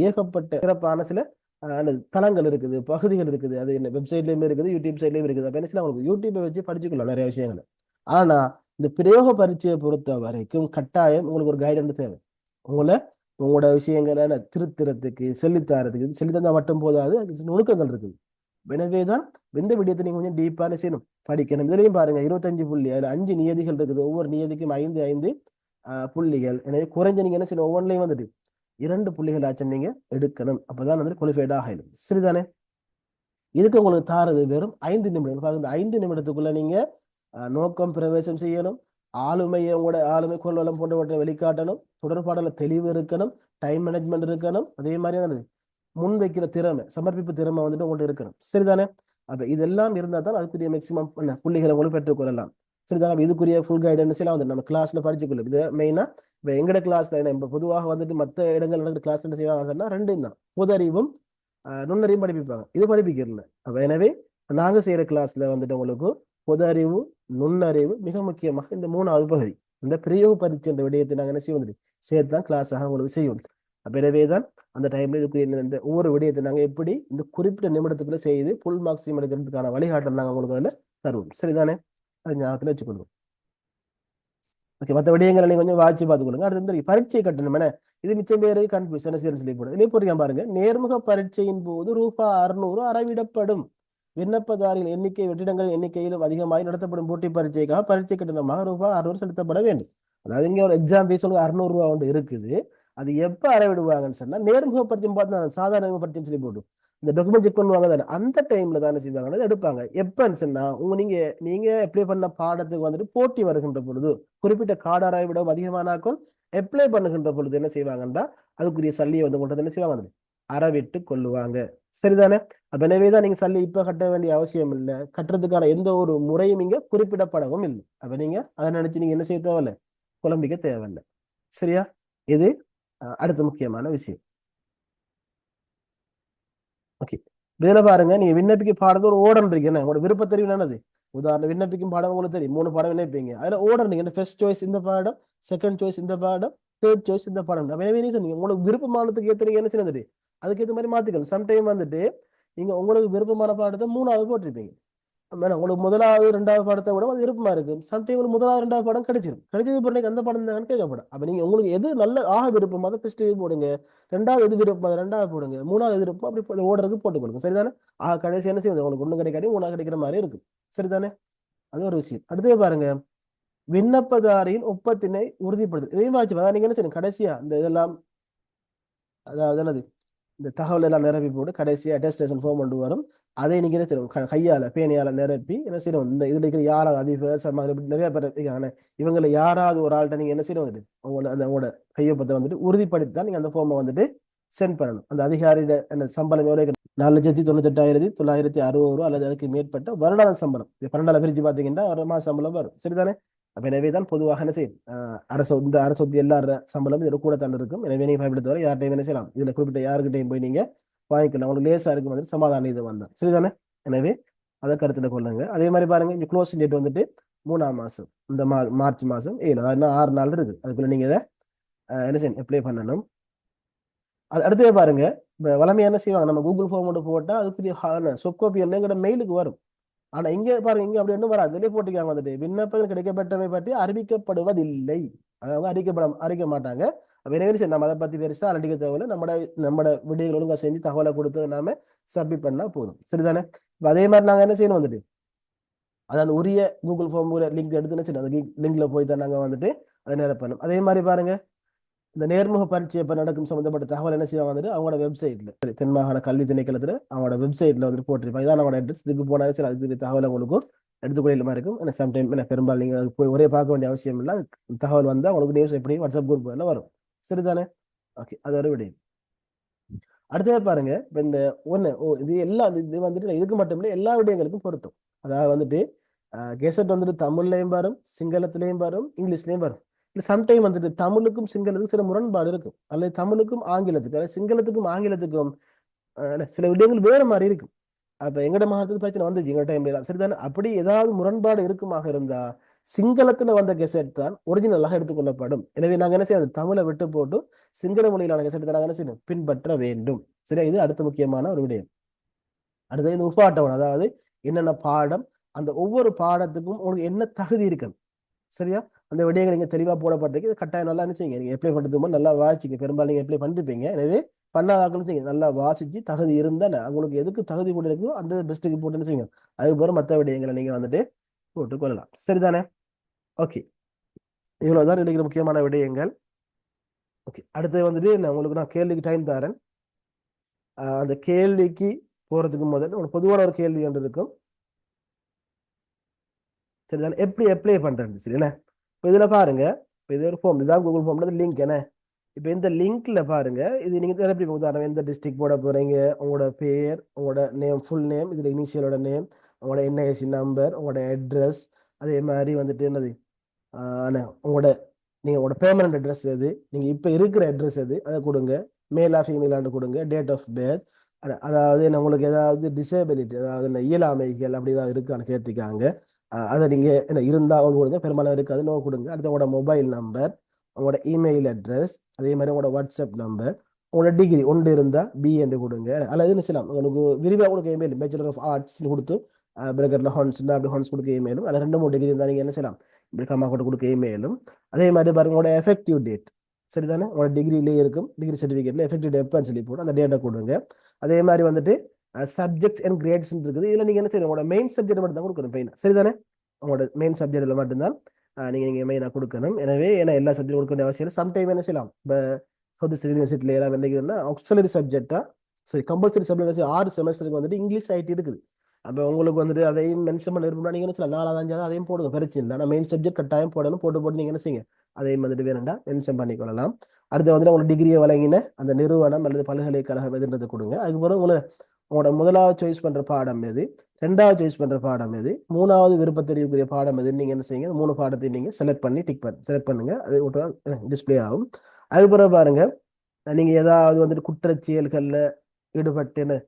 ஏகப்பட்ட சிறப்பான சில தளங்கள் இருக்குது, பகுதிகள் இருக்குது. அது என்ன வெப்சைட்லயுமே இருக்குது, யூடியூப் சைட்லயும் இருக்குது. அப்ப என்ன செய்யலாம், உங்களுக்கு யூடியூப்பை வச்சு படிச்சுக்கலாம் நிறைய விஷயங்கள். ஆனா இந்த பிரயோக பரீட்சையை பொறுத்த வரைக்கும் கட்டாயம் உங்களுக்கு ஒரு கைடன்ஸ் தேவை. உங்களோட விஷயங்களை திருத்துறதுக்கு, சொல்லித்தரத்துக்கு, சொல்லித்தந்தா மட்டும் போதாது, நுணுக்கங்கள் இருக்குது. எனவேதான் எந்த விடயத்தை நீங்க கொஞ்சம் டீப்பான செய்யணும், படிக்கணும். இதுலயும் பாருங்க 25 புள்ளி, அதுல 5 நியதிகள் இருக்குது. ஒவ்வொரு நியதிக்கும் 5 புள்ளிகள். எனவே குறைஞ்ச நீங்க என்ன செய்யணும், ஒவ்வொன்றையும் வந்துட்டு 2 புள்ளிகள் ஆச்சும் நீங்க எடுக்கணும். அப்பதான் வந்து குவாலிஃபைட் ஆகணும். சரிதானே? இதுக்கு உங்களுக்கு தாரது வெறும் 5 நிமிடங்கள். பாருங்க, இந்த 5 நிமிடத்துக்குள்ள நீங்க நோக்கம் பிரவேசம் செய்யணும், ஆளுமையை உங்களோட ஆளுமை கொள்வலம் போன்றவற்றை வெளிக்காட்டணும், தொடர்பாடல தெளிவு இருக்கணும், டைம் மேனேஜ்மெண்ட் இருக்கணும், அதே மாதிரி முன் வைக்கிற திறமை, சமர்ப்பிப்பு திறமை வந்துட்டு உங்கள்கிட்ட இருக்கணும். சரிதானே? அப்ப இதெல்லாம் இருந்தா தான் அதுக்குரிய மேக்சிமம் புள்ளிகளை உங்களுக்கு பெற்றுக்கொள்ளலாம். சரிதானே? இதுக்குரிய ஃபுல் கைடன்ஸ் எல்லாம் வந்து நம்ம கிளாஸ்ல படிச்சுக்கொள்ளும். இது மெயினா இப்ப எங்கட கிளாஸ்ல என்ன பொதுவாக வந்துட்டு மற்ற இடங்கள் நடக்கிற கிளாஸ் என்ன செய்வாங்கன்னா 2 தான், பொது அறிவும் நுண்ணறிவும் படிப்பிப்பாங்க. இது படிப்பிக்கிறல. அப்ப எனவே நாங்க செய்யற கிளாஸ்ல வந்துட்டு உங்களுக்கு பொது அறிவு, நுண்ணறிவு, மிக முக்கியமாக இந்த 3வது பகுதி, இந்த பிரயோக பரீட்சை என்ற விடயத்தை நாங்க என்ன செய்வோம் சேர்த்துதான் கிளாஸாக உங்களுக்கு செய்வோம். அப்ப எனவேதான் அந்த டைம்ல இதுக்குரிய இந்த ஒவ்வொரு விடயத்தை நாங்க எப்படி இந்த குறிப்பிட்ட நிமிடத்துக்குள்ள செய்து ஃபுல் மார்க்ஸையும் எடுக்கிறதுக்கான வழிகாட்டல் நாங்க உங்களுக்கு அதுல தருவோம். சரிதானே? அது ஞாபகத்துல வச்சுக்கொள்வோம். ஓகே, மற்ற விடயங்களை நீங்க கொஞ்சம் வாட்சி பார்த்துக்கொள்ளுங்க. அடுத்து பரீட்சை கட்டணம் என்ன, இது மிச்சம் பேரு கன்ஃபியூஷன் சொல்லி போடும். இதே போறீங்க பாருங்க, நேர்முக பரீட்சையின் போது ரூபாய் 600 அறவிடப்படும். விண்ணப்பதாரின் எண்ணிக்கை வெற்றிடங்கள் எண்ணிக்கையிலும் அதிகமாக நடத்தப்படும் போட்டி பரீட்சைக்காக பரீட்சை கட்டணமாக ரூபாய் 600 செலுத்தப்பட வேண்டும். அதாவது இங்க ஒரு எக்ஸாம் ஃபீஸ் 600 ரூபா ஒன்று இருக்குது. அது எப்ப அறவிடுவாங்கன்னு சொன்னா, நேர்முக பரீட்சை பார்த்து சாதாரண பரீட்சை சொல்லி போட்டு இந்த டாக்குமெண்ட் செக் பண்ணுவாங்க தானே, அந்த டைம்ல தானே செய்வாங்க எடுப்பாங்க. எப்பன்னு சொன்னா, நீங்க அப்ளை பண்ண பாடத்துக்கு வந்துட்டு போட்டி வருகின்ற பொழுது, குறிப்பிட்ட காடாரை விட அதிகமானாக்கள் அப்ளை பண்ணுகின்ற பொழுது என்ன செய்வாங்கன்னா, அதுக்குரிய சல்லியை வந்து கொண்டு என்ன செய்வாங்க, அறவிட்டு கொள்ளுவாங்க. சரிதானே? அப்ப எனவேதான் நீங்க சல்லி இப்ப கட்ட வேண்டிய அவசியம் இல்லை, கட்டுறதுக்கான எந்த ஒரு முறையும் இங்க குறிப்பிடப்படவும் இல்லை. அப்ப நீங்க அதை நினைச்சு நீங்க என்ன செய்ய தேவையில்லை, குழம்பிக்க தேவையில்லை. சரியா? இது அடுத்த முக்கியமான விஷயம். ஓகே, இதுல பாருங்க, நீங்க விண்ணப்பிக்க பாடத்து ஒரு ஓர்டர் இருக்கு. என்ன உங்களோட விருப்ப தெரியும் என்னது, உதாரணம் விண்ணப்பிக்கும் பாடம் உங்களுக்கு தெரியும், 3 பாடம் விண்ணப்பிங்க. அதுல ஓர்டர் நீங்க ஃபர்ஸ்ட் சாய்ஸ் இந்த பாடம், செகண்ட் சாய்ஸ் இந்த பாடம், தேர்ட் சாய்ஸ் இந்த பாடம். நீங்க உங்களுக்கு விருப்பமானதுக்கு ஏற்ற நீங்க என்ன செய்யறது, அதுக்கு ஏற்ற மாதிரி மாத்திக்கணும். சம்டைம் வந்துட்டு நீங்க உங்களுக்கு விருப்பமான பாடத்தை 3வது போட்டிருப்பீங்க. உங்களுக்கு 1வது 2வது பாடத்தை விட அது விருப்பமா இருக்கு. சம்டைம் 1வது 2வது பாடம் கிடைச்சிடும். கிடைச்சது பிறகு அந்த பாடம் தான் கேட்கப்படும். அப்ப நீங்க உங்களுக்கு எது நல்ல விருப்பம் அதை ஃபர்ஸ்ட் போடுங்க, 2வது எது விருப்பம் அதை 2வது போடுங்க, 3வது எது விருப்பம் அப்படி ஓடுறதுக்கு போட்டுக்கொடுங்க. சரிதானே? கடைசி என்ன செய்வது, உங்களுக்கு ஒண்ணு கிடைக்காட்டி 3வது கிடைக்கிற மாதிரி இருக்கு. சரிதானே? அது ஒரு விஷயம். அடுத்தே பாருங்க, விண்ணப்பதாரின் ஒப்பத்தினை உறுதிப்படுத்து. இதையும் வாட்சி நீங்க என்ன செய்யணும், கடைசியா இந்த இதெல்லாம், அதாவது என்னது, இந்த தகவல் எல்லாம் நிரப்பி போட்டு கடைசியா அட்டஸ்டேஷன் ஃபார்ம் கொண்டு வரும். அதை நீங்க என்ன செய்யணும், கையால பேனையால நிரப்பி என்ன செய்யணும், இந்த இதுல இருக்கிற யாராவது அதிபர் நிறைய பேர் இருக்காங்க, இவங்களை யாராவது ஒரு ஆள்கிட்ட நீங்க என்ன செய்யணும், உங்களோட கையொப்பத்தை வந்துட்டு உறுதிப்படுத்தி தான் நீங்க அந்த ஃபார்மை வந்துட்டு சென்ட் பண்ணணும். அந்த அதிகாரியோட சம்பளம் எவ்வளவு 4,98,960 அல்லது அதுக்கு மேற்பட்ட வருடாந்த சம்பளம். இது 12 பிரிச்சு பார்த்தீங்கன்னா ஒரு மாச சம்பளம் வரும். சரிதானே? அப்ப எனவே தான் பொதுவாக என்ன செய்யும், இந்த அரசு எல்லா சம்பளம் இதுல கூட தான் இருக்கும். எனவே நீங்க பயன்படுத்த வர யார்ட்டையும் என்ன செய்யலாம், இதுல குறிப்பிட்ட யாருக்கிட்டையும் போய் நீங்க வாங்கிக்கலாம். உங்களுக்கு லேசா இருக்கும் வந்து சமாதானம் இது வந்தா சரிதானே? எனவே அதை கருத்துல கொள்ளுங்க. அதே மாதிரி பாருங்க, இங்க க்ளோசிங் டேட் வந்துட்டு 3ஆம் மாசம், இந்த மார்ச் மாசம் 7, இன்னும் 6 நாள் இருக்கு. அதுக்குள்ள நீங்க இதை என்ன செய்யணும், அப்ளை பண்ணணும். அது அடுத்தது பாருங்க, இப்போ வளமையா என்ன செய்வாங்க, நம்ம கூகுள் ஃபார்ம் மட்டும் போட்டா அதுக்குரிய சொப் காப்பி என்னங்கிற மெயிலுக்கு வரும். ஆனா இங்க பாருங்க, இங்க அப்படி ஒன்றும் வராது. இதுலயே போட்டுக்காங்க வந்துட்டு விண்ணப்பங்கள் கிடைக்கப்பட்டவை பற்றி அறிவிக்கப்படுவதில்லை. அதாவது அறிக்க மாட்டாங்க. எனவே சரி, நம்ம அதை பத்தி பெருசா அலட்டிக்க தேவையில்லை. நம்மட விடைகள் ஒழுங்கா செஞ்சு தகவலை கொடுத்து நாம சப்மிட் பண்ணா போதும். சரிதானே? இப்ப அதே மாதிரி நாங்க என்ன செய்யணும் வந்துட்டு, அதாவது உரிய கூகுள் ஃபார்ம் லிங்க் எடுத்துன்னு சரி, அந்த லிங்க்ல போய் தான் நாங்க வந்துட்டு அதை நிரப்பணும். அதே மாதிரி பாருங்க, இந்த நேர்முக பரீட்சை எப்ப நடக்கும் சம்பந்தப்பட்ட தகவல் என்ன செய்வாங்க வந்துட்டு அவங்களோட வெப்சைட்ல, தென்மாகாண கல்வி திணைக்களத்துல அவங்களோட வெப்சைட்ல வந்துட்டு போட்டிருப்பாங்க. இதான் அவங்களோட அட்ரஸ். இதுக்கு போனாலும் சரி, அதுக்கு தகவல் உங்களுக்கும் எடுத்துக்கொள்ள மாதிரி இருக்கும். ஏன்னா சம்டைம் என்ன பெரும்பாலும் நீங்க போய் ஒரே பார்க்க வேண்டிய அவசியம் இல்லை. தகவல் வந்தா உங்களுக்கு நியூஸ் எப்படி வாட்ஸ்அப் குரூப் எல்லாம் வரும். சரிதானே? ஓகே, அது ஒரு விட. அடுத்தது பாருங்க, இப்ப இந்த இது எல்லாம் இது வந்துட்டு இதுக்கு மட்டும் இல்லை, எல்லா விடயங்களுக்கும் பொருத்தும். அதாவது வந்துட்டு கெசட் வந்துட்டு தமிழ்லையும் வரும், சிங்களத்திலையும் வரும், இங்கிலீஷ்லயும் வரும். இல்லை சம்டைம் வந்துட்டு தமிழுக்கும் சிங்களத்துக்கும் சில முரண்பாடு இருக்கும், அல்லது தமிழுக்கும் ஆங்கிலத்துக்கும், அல்லது சிங்களத்துக்கும் ஆங்கிலத்துக்கும் சில விடயங்கள் வேற மாதிரி இருக்கும். அப்ப எங்கட மாதத்துக்கு பிரச்சனை வந்துச்சு எங்க டைம்ல. சரிதானே? அப்படி ஏதாவது முரண்பாடு இருக்குமாக இருந்தா சிங்களத்துல வந்த கெசட் தான் ஒரிஜினலாக எடுத்துக்கொள்ளப்படும். எனவே நாங்க என்ன செய்யணும், தமிழை விட்டு போட்டு சிங்கள மொழியிலான கெசட் நாங்க என்ன செய்யணும், பின்பற்ற வேண்டும். சரியா? இது அடுத்த முக்கியமான ஒரு விடயம். அடுத்தது இந்த உப்பாட்டவன், அதாவது என்னென்ன பாடம், அந்த ஒவ்வொரு பாடத்துக்கும் உங்களுக்கு என்ன தகுதி இருக்கணும். சரியா? அந்த விடயங்கள் நீங்க தெளிவா போடப்பட்டிருக்கு. இது கட்டாயம் நல்லா நினைச்சீங்க, நீங்க எப்ளை பண்றதுக்கு நல்லா வாசிங்க. பெரும்பாலும் நீங்க எப்ளை பண்ணிருப்பீங்க. எனவே பண்ணாதாக்களும் செய்யுங்க, நல்லா வாசிச்சு தகுதி இருந்தா உங்களுக்கு எதுக்கு தகுதி போட்டு இருக்குதோ அந்த பெஸ்ட்டுக்கு போட்டுன்னு செய்யுங்க. அதுக்கு பிறகு மற்ற விடயங்களை நீங்க வந்துட்டு போட்டு கொள்ளலாம். சரிதானே? ஓகே, இவ்வளவுதான் இருக்கிற முக்கியமான விடயங்கள். ஓகே, அடுத்து வந்துட்டு உங்களுக்கு நான் கேள்விக்கு டைம் தரேன். அந்த கேள்விக்கு போறதுக்கு முதல்ல உங்களுக்கு பொதுவான ஒரு கேள்வி ஒன்று இருக்கும். சரிதானே? எப்படி அப்ளை பண்றேன் சரிண்ணே? இப்போ இதுல பாருங்க, இப்போ இது ஒரு ஃபார்ம், இதுதான் கூகுள் ஃபார்ம்ல லிங்க் என்ன. இப்போ இந்த லிங்க்ல பாருங்க, இது நீங்க எப்படி உதாரணம் எந்த டிஸ்ட்ரிக்ட் போட போறீங்க, உங்களோட பேர், உங்களோட நேம், ஃபுல் நேம், இதுல இனிஷியலோட நேம், உங்களோட என்ஐசி நம்பர், உங்களோட அட்ரஸ், அதே மாதிரி வந்துட்டு என்னது உங்களோட உங்களோட பெர்மனன்ட் அட்ரஸ் எது, நீங்க இப்ப இருக்கிற அட்ரஸ் எது, அதை கொடுங்க. மேலா ஃபீமேலான்னு கொடுங்க. டேட் ஆஃப் பேர்த், அதாவது உங்களுக்கு ஏதாவது டிசேபிலிட்டி, அதாவது என்ன இயலாமைகள் அப்படி ஏதாவது இருக்கான்னு கேட்டிருக்காங்க. அதை நீங்க என்ன இருந்தா அவங்க கொடுங்க, பெரும்பாலும் இருக்காது, நோ கொடுங்க. அடுத்து உங்களோட மொபைல் நம்பர், உங்களோட இமெயில் அட்ரஸ், அதே மாதிரி உங்களோட வாட்ஸ்அப் நம்பர், உங்களோட டிகிரி ஒன்று இருந்தா பி என்று கொடுங்க. அல்லது என்ன செய்யலாம், உங்களுக்கு விரிவாக கொடுக்க இமெயில் பேச்சுலர் ஆஃப் ஆர்ட்ஸ் கொடுத்து பிரகட்ல ஹான்ஸ் அப்படி ஹான்ஸ் கொடுக்க இமெயிலும், அதில் 2-3 டிகிரி இருந்தால் நீங்க என்ன செய்யலாம், இப்படி கம்மா கூட கொடுக்க இமெயிலும். அதே மாதிரி பாருங்க, உங்களோட எஃபெக்டிவ் டேட் சரிதானே, உங்களோட டிகிரிலே இருக்கும், டிகிரி சர்டிஃபிகேட்ல எஃபெக்டிவ் டேட்னு சொல்லி போட்டு அந்த டேட்டை கொடுங்க. அதே மாதிரி வந்துட்டு சப்ஜெக்ட்ஸ் அண்ட் கிரேட்ஸ் இருக்குது. இதில் நீங்க என்ன செய்யணும், உங்களோட மெயின் சப்ஜெக்ட் மட்டும் தான் கொடுக்கணும் மெயின். சரிதானே? உங்களோட மெயின் சப்ஜெக்ட்ல மட்டும்தான் நீங்க மெயினாக கொடுக்கணும். எனவே ஏன்னா எல்லா சப்ஜெக்ட் கொடுக்க வேண்டிய அவசியம் இல்லை. சம்டைம் என்ன செய்யலாம், இப்போ சவுத் யூனிவர்சிட்டியில் எல்லாம் நினைக்கிறதுனா ஆக்சிலரி சப்ஜெக்டா, சரி கம்பல்சரி சப்ஜெக்ட் 6 செமஸ்டருக்கு வந்துட்டு இங்கிலீஷ் ஐடி இருக்குது. அப்போ உங்களுக்கு வந்துட்டு அதையும் மென்ஷன் பண்ண விரும்பினா நீங்க என்ன செய்யலாம், 4, 5 அதையும் போடுங்க, பிரச்சனை இல்லை. ஆனால் மெயின் சப்ஜெக்ட் கட்டாயம் போடணும். போட்டு நீங்க என்ன செய்யுங்க, அதையும் வந்துட்டு வேணும்டா மென்ஷன் பண்ணிக்கொள்ளலாம். அடுத்து வந்துட்டு உங்களுக்கு டிகிரியை வழங்கின அந்த நிறுவனம் அல்லது பல்கலைக்கழகம் எதுன்றது கொடுங்க. அதுக்கப்புறம் உங்களோட முதலாவது சாய்ஸ் பண்ற பாடம் எது, 2வது சாய்ஸ் பண்ற பாடம் எது, 3வது விருப்ப தெரிவிக்கிற பாடம் எது, நீங்க என்ன செய்யுங்க, 3 பாடத்தையும் நீங்க செலக்ட் பண்ணி செலக்ட் பண்ணுங்க. அது டிஸ்பிளே ஆகும். அதுக்கப்புறம் பாருங்க, நீங்க ஏதாவது வந்துட்டு குற்றச்செயல்கள்ல ஈடுபட்டுன்னு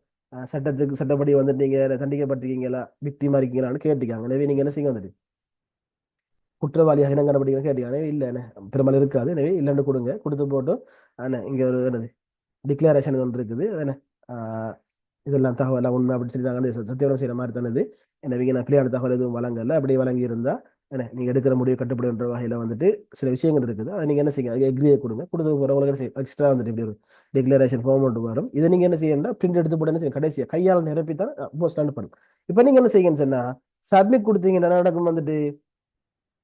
சட்டப்படி வந்துட்டு நீங்க தண்டிக்கப்பட்டிருக்கீங்களா, விக்டிமா இருக்கீங்களான்னு கேட்டுக்காங்க. எனவே நீங்க என்ன செய்யுங்க, வந்துட்டு குற்றவாளியாக இனம் கண்டுபிடிக்கணும் கேட்டீங்க. இல்லை பெரும்பாலும் இருக்காது. எனவே இல்லைன்னு கொடுங்க. கொடுத்து போட்டு இங்க ஒரு என்னது டிக்ளரேஷன் ஒன்று இருக்குது. இதெல்லாம் தகவல் உண்மை அப்படின்னு சொல்லி நாங்கள் சத்தியம் செய்யற மாதிரி தானது. எனவே நான் பிள்ளையான தகவல் எதுவும் வழங்கல. அப்படி வழங்கி இருந்தா நீங்க எடுக்கிற முடிவு கட்டுப்படுன்ற வகையில வந்துட்டு சில விஷயங்கள் இருக்குது. அதை நீங்க என்ன செய்யுங்க, அது எக்ரியை கொடுங்க. கொடுத்து போறவங்களுக்கு எக்ஸ்ட்ரா வந்துட்டு இப்படி ஒரு டிக்ளரேஷன் ஃபார்ம் ஒன்று வரும். இதை நீங்க என்ன செய்யணும்னா பிரிண்ட் எடுத்து போட்டு என்ன செய்யும், கடைசியா கையால் நிரப்பி தான் போஸ்ட் அனுப்பணும். இப்போ நீங்க என்ன செய்யுங்கன்னு சொன்னா, சப்மிட் கொடுத்தீங்கன்னா நடக்கும் வந்துட்டு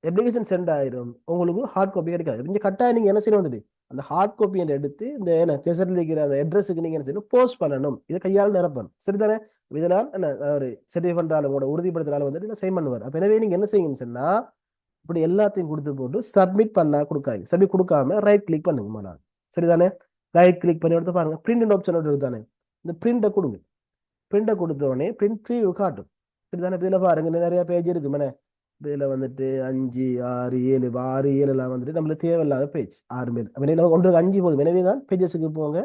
அப்ளிகேஷன் சென்ட் ஆயிரும், உங்களுக்கு ஹார்ட் காப்பி கிடைக்காது. நீங்க கட்டாயம் நீங்க என்ன செய்யணும், வந்துட்டு அந்த ஹார்ட் காப்பியை எடுத்து இந்த என்ன கெசட்ல இருக்கிற அந்த அட்ரஸுக்கு நீங்க என்ன செய்யணும், போஸ்ட் பண்ணணும். இதை கையால் நிரப்பணும். சரிதானே? இதனால் என்ன ஒரு சர்டிஃபை பண்றாலும் உங்களோட உறுதிப்படுத்தினாலும் வந்துட்டு சைன் பண்ணுவார். அப்ப எனவே நீங்க என்ன செய்யுங்கன்னு சொன்னா, இப்படி எல்லாத்தையும் கொடுத்து போட்டு சப்மிட் பண்ணா கொடுக்காது. சப்மிட் கொடுக்காம ரைட் கிளிக் பண்ணுங்க. சரிதானே? ரைட் கிளிக் பண்ணி எடுத்து பாருங்க, பிரிண்ட் ஆப்ஷன் இருக்குதானே, இந்த பிரிண்ட்டை கொடுங்க. பிரிண்டை கொடுத்த உடனே பிரிண்ட் ப்ரீவியூ காட்டும். இப்படிதானே இதில் பாருங்க நிறைய பேஜ் இருக்கு மேனே. இதில் வந்துட்டு 5 6 7 6 7 வந்துட்டு நம்மளுக்கு தேவையில்லாத பேஜ் 6 மேல் நம்ம ஒன்றுக்கு 5 போதும். எனவே தான் பேஜஸுக்கு போங்க,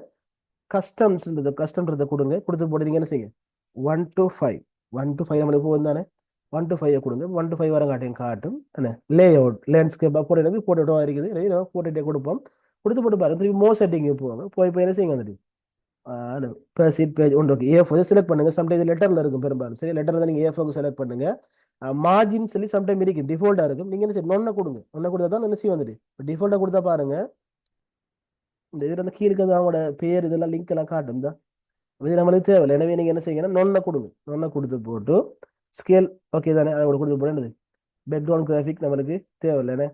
கஸ்டம்ன்றதை கொடுங்க. கொடுத்து போட்டு நீங்கள் என்ன செய்யுங்க 1 to 5 நம்மளுக்கு போகும் தானே. 1 to 5 கொடுங்க. 1 to 5 வர காட்டும் என்ன லே அவுட் லேண்ட்ஸ்கேப் போட்டு போட்டோ இருக்குது. போட்டுட்டே கொடுப்போம். கொடுத்து போட்டு பாருங்க. திருப்பி மோ செட்டிங்கு போவாங்க. போய் என்ன செய்யுங்க வந்துட்டு சீட் பேஜ் ஒன்று ஓகே ஏ4 செலக்ட் பண்ணுங்க. சம்டைம் லெட்டர்ல இருக்கும் பெரும்பாலும். சரி லெட்டர்ல தான் நீங்க ஏ4 செலக்ட் பண்ணுங்க. மார்ஜின் சொல்லி சம்டைம் இருக்கும், டிஃபால்ட்டா இருக்கும். நீங்க என்ன செய்ய நொன்ன கொடுங்க. நொன்ன கொடுத்தா தான் என்ன செய்ய வந்துட்டு டிஃபால்ட்டா கொடுத்தா பாருங்க இந்த இதுல அந்த கீழே இருக்கிறது அவங்களோட பேர் இதெல்லாம் லிங்க் எல்லாம் காட்டும் தான். இது நம்மளுக்கு தேவையில்லை. எனவே நீங்க என்ன செய்யுங்கன்னா நொன்ன கொடுங்க. நொன்ன கொடுத்து போட்டு ஸ்கேல் ஓகே தானே அதை கொடுத்து போட்டு பேக்ரவுண்ட் கிராஃபிக் நம்மளுக்கு தேவையில்லை.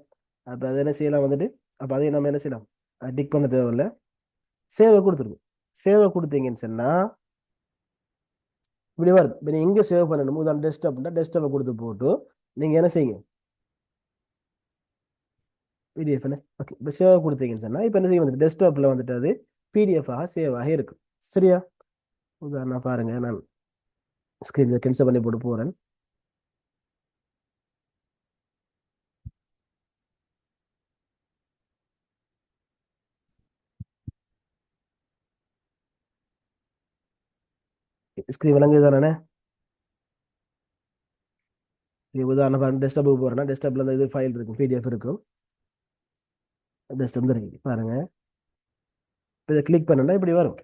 அப்போ அதை என்ன செய்யலாம் வந்துட்டு அப்போ அதையும் நம்ம என்ன செய்யலாம் டிக் பண்ண தேவையில்லை. சேவை கொடுத்துருக்கும். சேவை கொடுத்தீங்கன்னு சொன்னா இப்படி வரும். இப்போ நீங்கள் எங்கே சேவ் பண்ணணும் உதாரணம் டெஸ்க்டாப்னா டெஸ்க்டாப்பை கொடுத்து போட்டு நீங்கள் என்ன செய்யுங்க பிடிஎஃப் ஓகே இப்போ சேவ் கொடுத்தீங்கன்னு சொன்னால் இப்போ என்ன செய்ய வந்துட்டு டெஸ்க்டாப்பில் வந்துட்டு அது பிடிஎஃபாக சேவ் ஆகி இருக்கும். சரியா உதாரணம் பாருங்க, நான் ஸ்க்ரீனில் கேன்சல் பண்ணி போட்டு போகிறேன். ஸ்க்ரீன் விளங்குது தானே. உதாரணம் பாருங்க டெஸ்க்டாப்புக்கு போகிறேன்னா டெஸ்க்டாப்பில் அந்த இது ஃபைல் இருக்கும், பிடிஎஃப் இருக்கும். டெஸ்க்டாப் இருக்கு பாருங்க. இதை கிளிக் பண்ணா இப்படி வரும்.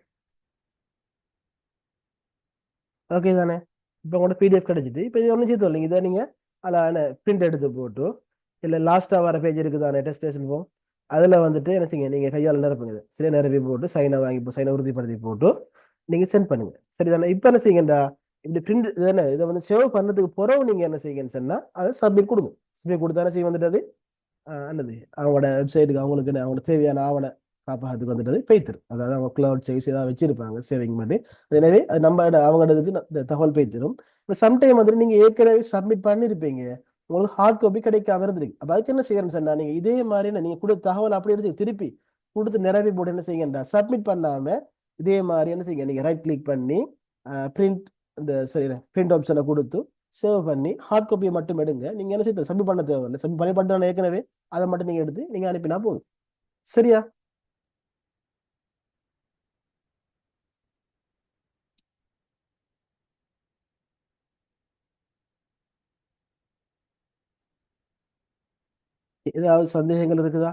ஓகே தானே. இப்போ உங்களோட பிடிஎஃப் கிடைச்சிட்டு இப்போ இது ஒன்றும் செய்ய இல்லைங்க. இதை நீங்கள் அதில் பிரிண்ட் எடுத்து போட்டு இல்லை லாஸ்ட்டாக வர பேஜ் இருக்குது தானே டெஸ்டேஷன் ஃபார்ம் அதில் வந்துட்டு என்ன செய்யுங்க நீங்கள் கையால் நிரப்புங்க. இது சரியா நிரப்பி போட்டு சைனை வாங்கி சைனை உறுதிப்படுத்தி போட்டு நீங்கள் சென்ட் பண்ணுங்க. சரி தானே. இப்போ என்ன செய்யுங்கடா இப்படி பிரிண்ட் தானே இதை வந்து சேவ் பண்ணதுக்கு பிறகு நீங்கள் என்ன செய்யுங்கன்னு சொன்னால் அதை சப்மிட் கொடுங்க. சப்மிட் கொடுத்தா என்ன செய்ய வந்துட்டு அது என்னது அவங்களோட வெப்சைட்டுக்கு அவங்களுக்கு தேவையான ஆவண காப்பாகிறதுக்கு வந்துட்டு பெய்த்திரும். அதாவது அவங்க கிளவுட் சர்வீஸ் ஏதாவது வச்சிருப்பாங்க சேவிங் பண்ணி. எனவே அது நம்ம அவங்களதுக்கு இந்த தகவல் பெய்த்திரும். இப்போ சம்டைம் வந்துட்டு நீங்கள் ஏற்கனவே சப்மிட் பண்ணியிருப்பீங்க, உங்களுக்கு ஹார்ட் காப்பி கிடைக்காம இருந்திருக்கு. அப்போ அதுக்கு என்ன செய்யறேன்னு சொன்னா நீங்கள் இதே மாதிரி நீங்கள் கொடுத்த தகவல் அப்படி எடுத்து திருப்பி கொடுத்து நிரப்பி போட்டு என்ன செய்யுங்கடா சப்மிட் பண்ணாம இதே மாதிரி என்ன செய்யுங்க நீங்கள் ரைட் கிளிக் பண்ணி பிரிண்ட் இந்த சரி பிரிண்ட் ஆப்ஷனை கொடுத்து சேவ் பண்ணி ஹார்ட் காப்பியை மட்டும் எடுங்க. நீங்க என்ன செய்ய சப்மிட் பண்ண தேவையில்லை. சப்மிட் பண்ணி பண்ணுறாங்க ஏற்கனவே அதை மட்டும் நீங்க எடுத்து நீங்க அனுப்பினா போதும். சரியா ஏதாவது சந்தேகங்கள் இருக்குதா?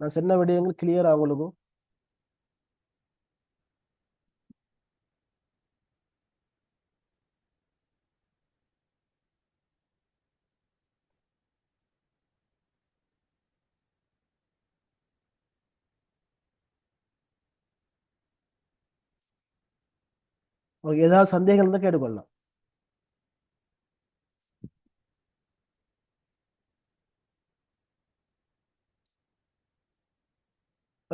நான் சொன்ன விடயங்கள் கிளியர் ஆகுங்களுக்கும் உங்களுக்கு ஏதாவது சந்தேகங்கள் இருந்தால் கேட்டுக்கொள்ளலாம்.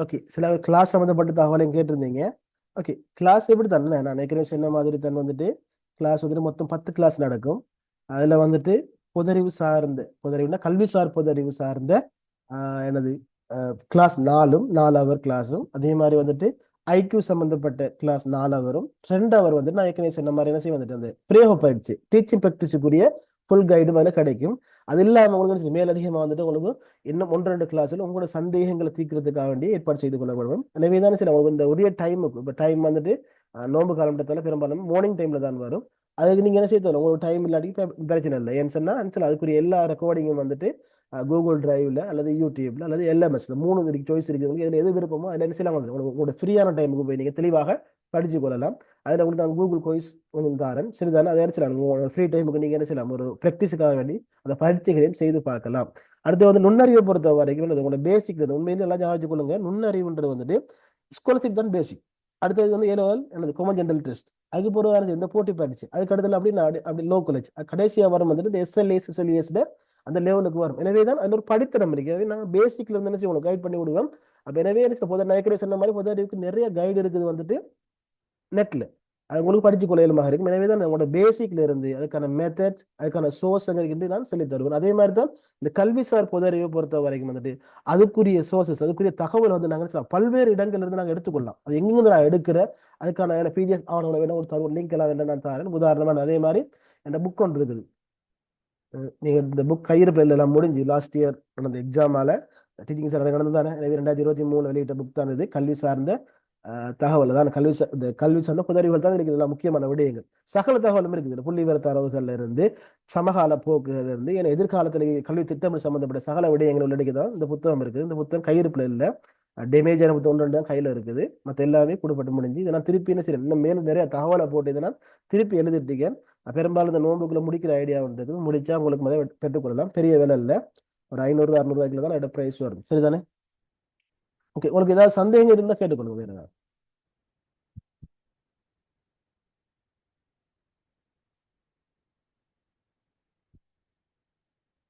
ஓகே சில கிளாஸ் சம்மந்தப்பட்ட தகவலையும் கேட்டிருந்தீங்க. ஓகே கிளாஸ் எப்படி தானே நான் ஏற்கனவே சொன்ன மாதிரி தான் வந்துட்டு கிளாஸ் வந்துட்டு மொத்தம் 10 கிளாஸ் நடக்கும். அதில் வந்துட்டு பொதறிவு சார்ந்த பொதறிவுனா கல்விசார் பொதறிவு சார்ந்த எனது கிளாஸ் 4 ஹவர் கிளாஸும் அதே மாதிரி வந்துட்டு ஐக்யூ சம்பந்தப்பட்ட கிளாஸ் 4 ஹவரும் 2 ஹவர் வந்துட்டு நான் ஏற்கனவே சொன்ன மாதிரி என்ன செய்ய வந்துட்டு அந்த பிரயோக பயிற்சி டீச்சிங் ப்ராக்டிஸுக்குரிய ஃபுல் கைடு அதில் கிடைக்கும். அது இல்லாமல் உங்களுக்கு மேலதிகமாக வந்துட்டு உங்களுக்கு இன்னும் 1-2 கிளாஸில் உங்களோட சந்தேகங்களை தீர்க்கிறதுக்காக வேண்டி ஏற்பாடு செய்து கொள்ளப்படும். எனவே தானே சரி உங்களுக்கு இந்த உரிய டைமுக்கு இப்போ டைம் வந்துட்டு நோன்பு காலகட்டத்தால் பெரும்பாலும் மார்னிங் டைம்ல தான் வரும். அதுக்கு நீங்க என்ன செய்ய உங்களுக்கு டைம் இல்லாட்டி பிரச்சனை இல்லை. ஏன்னு சொன்னா அதுக்குரிய எல்லா ரெக்கார்டிங்கும் வந்துட்டு கூகுள் டிரைவ்ல அல்லது யூடியூப்ல அல்லது எல்எம்எஸ் 3 சாய்ஸ் இருக்குது. இதுல எது விருப்பமோ அதில் என்ன செய்யலாம் உங்களோட ஃப்ரீயான டைமுக்கு போய் நீங்க தெளிவாக படிச்சு கொள்ளலாம். அதில் உங்களுக்கு நான் கூகுள் கோய்ஸ் கொஞ்சம் தாரன் சரிதானே அதை அடிச்சிடலாம். உங்களோட ஃப்ரீ டைமுக்கு நீங்க என்ன செய்யலாம் ஒரு ப்ராக்டிஸுக்காக வேண்டி அந்த பயிற்சிகளையும் செய்து பார்க்கலாம். அடுத்து வந்து நுண்ணறிவை பொறுத்த வரைக்கும் உங்களோட பேசிக் உண்மையில எல்லாம் ஞாபகம் கொள்ளுங்க. நுண்ணறிவுன்றது வந்துட்டு ஸ்காலர்ஷிப் தான் பேசிக். அடுத்தது வந்து ஏலோவல் எனது காமன் ஜெனரல் டெஸ்ட் அதுக்கு பொறுவானது இந்த போட்டி பயிற்சி அதுக்கு அடுத்தது அப்படி லோ காலேஜ் கடைசியாக வரும் வந்துட்டு எஸ்எல்ஏஸ் எஸ்எல்ஏஸ்ல அந்த லெவலுக்கு வரும். எனவே தான் அதில் ஒரு படித்தரம் இருக்கு. நாங்கள் பேசிக்ல இருந்து என்ன உங்களுக்கு கைட் பண்ணி விடுவோம். அப்போ எனவே பொது நாயக்கரே சொன்ன மாதிரி பொது அறிவுக்கு நிறைய கைடு இருக்குது வந்துட்டு நெட்ல. அது உங்களுக்கு படிச்சு கொள்ளையிலுமாக இருக்கும். எனவே தான் உங்களோட பேசிக்ல இருந்து அதுக்கான மெத்தட் அதுக்கான சோர்ஸ் எங்கிட்டு நான் சொல்லி தருவேன். அதே மாதிரி தான் இந்த கல்விசார் பொது அறிவை பொறுத்த வரைக்கும் வந்துட்டு அதுக்குரிய சோர்சஸ் அதுக்குரிய தகவல் வந்து நாங்கள் பல்வேறு இடங்கள்ல இருந்து நாங்கள் எடுத்துக்கொள்ளலாம். அது எங்கிருந்து நான் எடுக்கிற அதுக்கான பிடிஎஃப் ஆவணங்களை வேணும் ஒரு தருவோம் லிங்க் எல்லாம் வேணும் நான் தரேன். உதாரணமா அதே மாதிரி என் புக் ஒன்று இருக்குது. நீங்க இந்த புக் கையிருப்பில் எல்லாம் முடிஞ்சு லாஸ்ட் இயர் நடந்த எக்ஸாமால டீச்சிங் சார் நடந்து தானே. எனவே 2023 வெளியிட்ட புக் தான் இது. கல்வி சார்ந்த தகவல் தான் இந்த கல்வி சார்ந்த புதறிவுகள் தான் இருக்குது. முக்கியமான விடயங்கள் சகல தகவலும் இருக்குது. புள்ளி விவர தரவுகள்ல இருந்து சமகால போக்குகள் இருந்து ஏன்னா எதிர்காலத்தில் கல்வி திட்டம் சம்பந்தப்பட்ட சகல விடயங்கள் உள்ளடக்கிதான் இந்த புத்தகம் இருக்குது. இந்த புத்தகம் கையிருப்பில் இல்லை, டேமேஜான புத்தகம் ஒன்று தான் கையில இருக்குது. மற்ற எல்லாமே கூடப்பட்டு முடிஞ்சு இதெல்லாம் திருப்பி என்ன செய்யணும் இன்னும் மேலும் நிறைய தகவலை போட்டு இதனால் திருப்பி எழுதிட்டீங்க. பெரும்பாலும் இந்த நோன்புக்குள்ள முடிக்கிற ஐடியா இருக்குது. முடிச்சா உங்களுக்கு முதல் பெற்றுக்கொள்ளலாம். பெரிய விலை இல்லை, ஒரு 500 600 ரூபாய்க்குள்ள தான் ப்ரைஸ் வரும். சரிதானே? ஓகே, உங்களுக்கு ஏதாவது சந்தேகம் இருந்தால் கேட்டுக்கொள்ளுங்க வேற ஏதாவது.